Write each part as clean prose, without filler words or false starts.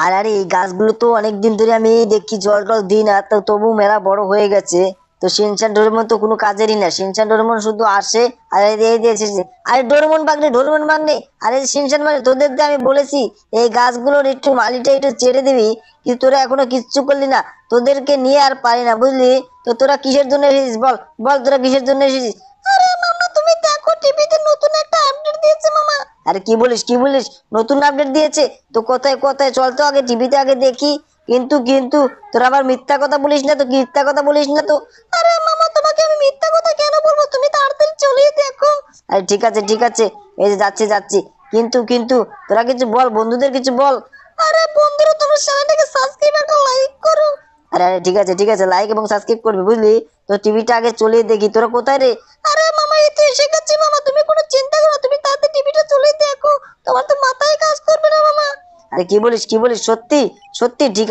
আর আরে এই গাছগুলো তো অনেকদিন ধরে আমি দেখি জল টল দিই না, তো তবু মেলা বড় হয়ে গেছে। তো শিনচান ডোরেমন তো কোনো কাজেরই না, শিনচান ডোরেমন শুধু আসে আর এই দিয়ে এসেছে। আরে ডোরেমন বাগনে, আরে শিনচান মানে তোদের যে আমি বলেছি এই গাছগুলোর একটু মালিটা একটু ছেড়ে দিবি, কিন্তু তোরা এখনো কিচ্ছু করলি না। তোদেরকে নিয়ে আর পারি না বুঝলি। তো তোরা কিসের জন্য এসেছিস বল, বল তোরা কিসের জন্য এসেছিস? আরে মামা তুমি দেখো টিভিতে নতুন একটা আপডেট দিয়েছে মামা। আরে কি বলিস নতুন আপডেট দিয়েছে? তো কোথায় কোথায় চল তো আগে টিভিতে আগে দেখি। কিন্তু তোরা আবার মিথ্যা কথা বলিস না তো, মিথ্যা কথা বলিস না তো। আরে মামা তোমাকে আমি মিথ্যা কথা কেন বলবো, তুমি তাড়াতাড়ি চলে দেখো। আরে ঠিক আছে এই যে যাচ্ছি। কিন্তু তোরা কিছু বল, বন্ধুদের কিছু বল। আরে বন্ধুরা তোমার চ্যানেলটাকে সাবস্ক্রাইব আর লাইক করো। আরে ঠিক আছে লাইক এবং সাবস্ক্রাইব করবি বুঝলি। তো টিভিটা আগে চলিয়ে দেখি। তোরা কোথায় রে? আরে মামা এই তো এসে গেছি মামা, তুমি কোনো চিন্তা করো না, তুমি তাড়াতাড়ি টিভিটা চলিয়ে দেখো। তোমার তো মাথায় কাজ করবে না মামা। আরে কি বলিস সত্যি ঠিক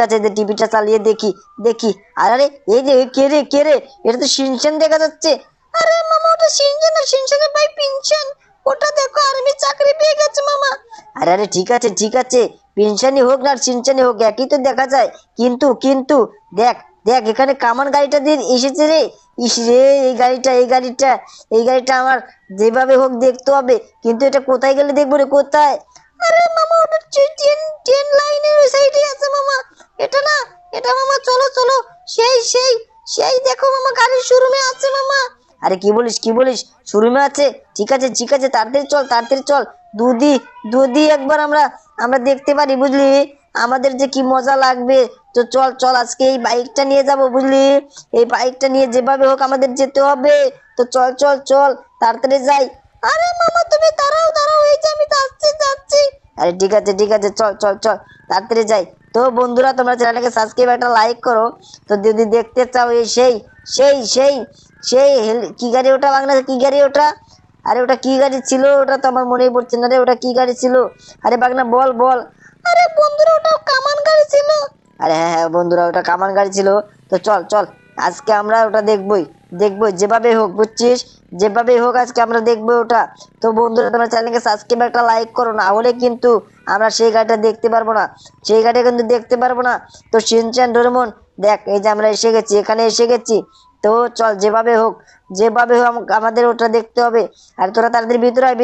আছে যে টিভিটা চালিয়ে দেখি। আর আরে এই যে কে রে এটা তো শিনচান দেখা যাচ্ছে। আরে মামা ওটা শিনচান না, শিনচানের ভাই পিনচান। ওটা দেখো আর্মি চাকরি পেয়ে গেছে মামা। আরে ঠিক আছে পিনচানি হোক না আর শিনচানি হোক একই তো দেখা যায়। কিন্তু দেখ দেখ এখানে কামান গাড়িটা দিয়ে এসেছে রে। ইস রে এই গাড়িটা আমার যেভাবে হোক দেখতে হবে। কিন্তু এটা কোথায় গেলে দেখবো রে, কোথায়? আরে মামা ওটা ট্রেন লাইনের ওই সাইডে আছে মামা। এটা না, এটা মামা চলো সেই দেখো মামা গাড়ির শোরুমে আছে মামা। আরে কি বলিস শোরুমে আছে? ঠিক আছে তাড়াতাড়ি চল। দুদি একবার আমরা দেখতে পারি বুঝলি। আমাদের যে কি মজা লাগবে। তো চল আজকে এই বাইকটা নিয়ে যাব বুঝলি। এই বাইকটা নিয়ে যেভাবে হোক আমাদের যেতে হবে। তো চল তাড়াতাড়ি যাই। আরে মামা তুমি দাঁড়াও এই যে আমি যাচ্ছি। আরে ঠিক আছে চল তাড়াতাড়ি যাই। তো বন্ধুরা তোমরা চ্যানেলটাকে সাবস্ক্রাইব একটা লাইক করো। তো যদি দেখতে চাও এই সেই কি গাড়ি ওটা, বাংলা কি গাড়ি ওটা? আরে ওটা কি গাড়ি ছিল, ওটা তো আমার মনেই পড়ছে না রে, ওটা কি গাড়ি ছিল? আরে বাগনা বল। আরে বন্ধুরা ওটা কামান গাড়ি ছিল। আরে হ্যাঁ বন্ধুরা ওটা কামান গাড়ি ছিল। তো চল আজকে আমরা ওটা দেখবই যেভাবে হোক বুঝছিস। যেভাবে হোক আজকে আমরা দেখবো ওটা। তো বন্ধুরা তোমরা চ্যানেলকে সাবস্ক্রাইব একটা লাইক করো, না হলে কিন্তু আমরা সেই গাড়িটা দেখতে পারবো না। সেই গাড়িটা কিন্তু দেখতে পারবো না। তো শিনচান ডোরেমন দেখ এই যে আমরা এখানে এসে গেছি। তো চল যেভাবে হোক আমাদের ওটা দেখতে হবে। আর তোরা তাড়াতাড়ি ভিতরে আয়,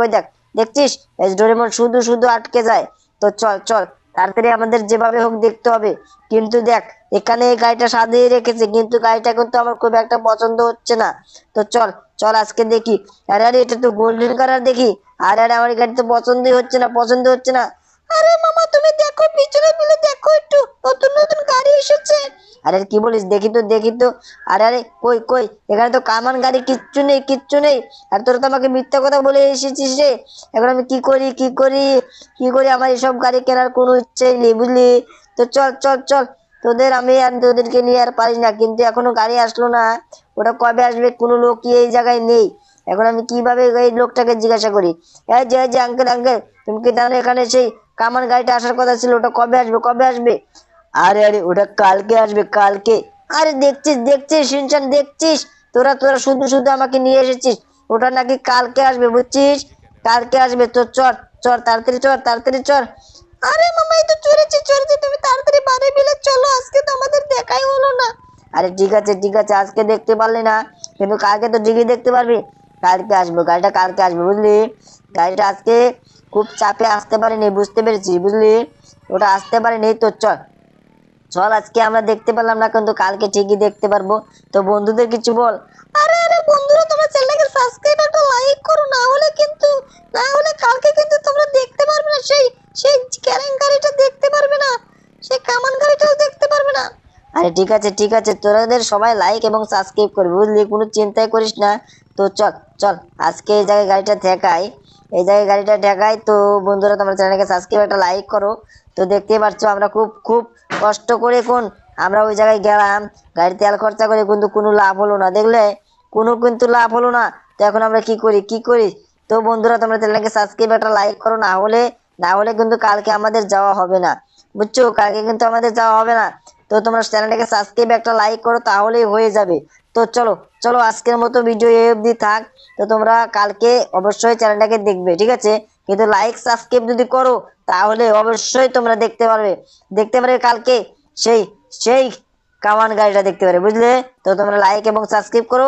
ওই দেখ দেখছিস এই ডোরেমন শুধু আটকে যায়। তো চল তাড়াতাড়ি আমাদের যেভাবে হোক দেখতে হবে। কিন্তু দেখ এখানে এই গাড়িটা সাজিয়ে রেখেছে, কিন্তু গাড়িটা কিন্তু আমার খুব একটা পছন্দ হচ্ছে না। তো চল আজকে দেখি। আরে এটা তো গোল্ডেন কালার দেখি। আরে আমার এই গাড়ি তো পছন্দ হচ্ছে না। আরে মামা তুমি দেখো পিছনে ফেলে দেখো একটু, নতুন গাড়ি এসেছে। আরে কি বলিস দেখি তো। আরে কই এখানে তো কামান গাড়ি কিচ্ছু নেই। আর তোরা তো আমাকে মিথ্যা কথা বলে এসেছিস রে। এখন আমি কি করি আমার এসব গাড়ি কেনার কোনো ইচ্ছেই নেই বুঝলি। তো চল তোদেরকে নিয়ে আর পারি না, কিন্তু এখনো গাড়ি আসলো না। ওটা কবে আসবে, কোনো লোকই এই জায়গায় নেই। এখন আমি কিভাবে এই লোকটাকে জিজ্ঞাসা করি? এই যে আঙ্কেল তুমি কি জানো এখানে সেই কামান গাড়িটা আসার কথা ছিল, ওটা কবে আসবে? আরে ওটা কালকে আসবে কালকে। আরে দেখছিস শিনচান দেখছিস? তোরা শুধু আমাকে নিয়ে এসেছিস। ওটা নাকি কালকে আসবে বুঝছিস, কালকে আসবে। তো চল তাড়াতাড়ি চল। আরে মামা এই তো চলেছি তুমি তাড়াতাড়ি বাড়ি বিলে চলো, আজকে তো আমাদের দেখাই হলো না। আরে ঠিক আছে আজকে দেখতে পারলি না, কিন্তু কালকে তো ঠিকই দেখতে পারবি। গাড়িটা কালকে আসবে বুঝলি। গাড়িটা আজকে খুব চাপে আসতে পারেনি, বুঝতে পেরেছি বুঝলি। ওটা আসতে পারেনি। তো চল আজকে আমরা দেখতে পেলাম না, কিন্তু কালকে ঠিকই দেখতে পারবো। তো বন্ধুদের কিছু বল। আরে বন্ধুরা তোমরা চ্যানেলটাকে সাবস্ক্রাইব একটা লাইক করো, না হলে কালকে কিন্তু তোমরা দেখতে পারবে না সেই কেলেঙ্কারিটা দেখতে পারবে না, সেই কামান গাড়িটাও দেখতে পারবে না। আরে ঠিক আছে তোরাদের সবাই লাইক এবং সাবস্ক্রাইব করবে বুঝলি, কোনো চিন্তাই করিস না। তো চল আজকে এই জায়গায় গাড়িটা ঠেকাই। তো বন্ধুরা তোমরা চ্যানেলকে সাবস্ক্রাইব একটা লাইক করো। তো দেখতেই পাচ্ছ আমরা খুব কষ্ট করে আমরা ওই জায়গায় গেলাম, গাড়ি তেল খরচা করে, কিন্তু কোনো লাভ হলো না দেখলে, কিন্তু লাভ হলো না। তো এখন আমরা কি করি? তো বন্ধুরা তোমরা চ্যানেলকে সাবস্ক্রাইব একটা লাইক করো, না হলে কিন্তু কালকে আমাদের যাওয়া হবে না বুঝছো, কালকে কিন্তু আমাদের যাওয়া হবে না। তো তোমরা চ্যানেলটাকে সাবস্ক্রাইব একটা লাইক করো, তাহলেই হয়ে যাবে। তো চলো আজকের মতো ভিডিও এই অবধি থাক। তো তোমরা কালকে অবশ্যই চ্যানেলটাকে দেখবে ঠিক আছে, কিন্তু লাইক সাবস্ক্রাইব যদি করো তাহলে অবশ্যই তোমরা দেখতে পারবে কালকে সেই সেই কামান গাড়িটা দেখতে পারবে, বুঝলে? তো তোমরা লাইক এবং সাবস্ক্রাইব করো।